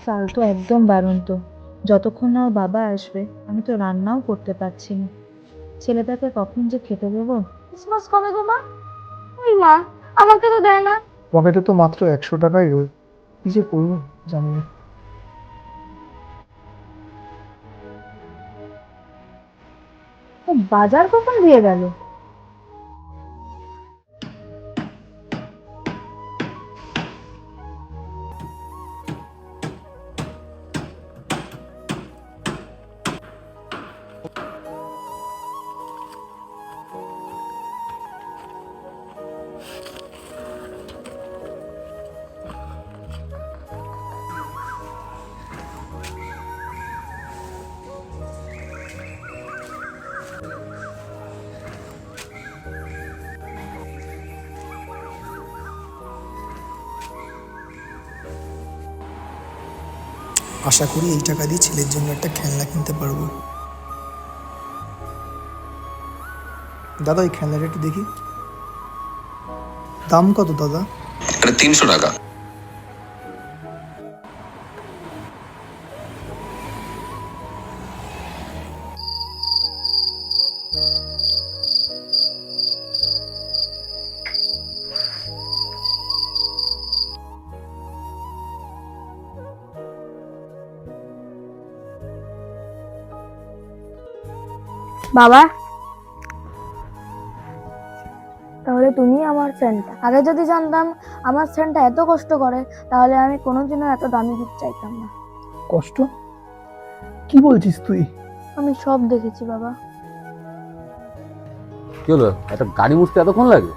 কাল তো একদম বারন্ত, যতক্ষণ না ওর বাবা আসবে আমি তো রান্নাও করতে পারছি না। ছেলেটাকে কখন যে খেতে দেবো। ক্রিসমাস কবে গো মা? ওই মা, আমাকে তো দেয় না। পকেটে তো মাত্র 100 টাকাই রোজ, কি যে করবো জানি না। ও বাজার কখন দিয়ে গেল? আশা করি এই টাকা দিয়ে ছেলের জন্য একটা খেলনা কিনতে পারবো। দাদা এই খেলনাটা একটু দেখি, দাম কত দাদা? এটা 300 টাকা। বাবা, তাহলে তুমি আমার সেন্টা। আগে যদি জানতাম আমার সেন্টা এত কষ্ট করে, তাহলে আমি কোনোদিনও এত দামি গিফট চাইতাম না। কষ্ট? কি বলছিস তুই? আমি সব দেখেছি বাবা। কি হলো, একটা গাড়ি মুছতে এতক্ষণ লাগে?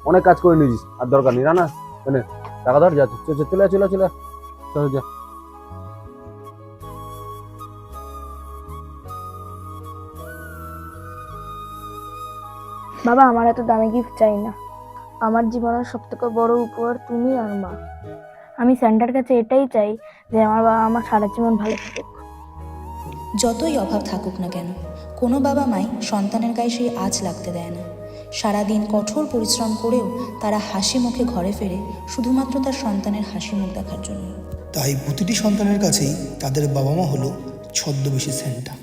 অনেক কাজ করে নিয়েছিস, আর দরকার নেই। না মানে টাকা ধর, যা চলে চলে চলে চলে যা। বাবা, আমার এত দামি গিফট চাই না। আমার জীবনের সব থেকে বড় উপহার তুমি আর মা। আমি সেন্টার কাছে এটাই চাই যে আমার বাবা আমার সারা জীবন ভালো থাকুক। যতই অভাব থাকুক না কেন, কোনো বাবা মাই সন্তানের গায়ে সেই আঁচ লাগতে দেয় না। সারাদিন কঠোর পরিশ্রম করেও তারা হাসি মুখে ঘরে ফেরে শুধুমাত্র তার সন্তানের হাসি মুখ দেখার জন্য। তাই প্রতিটি সন্তানের কাছেই তাদের বাবা মা হলো ছদ্মবেশী সেন্টা।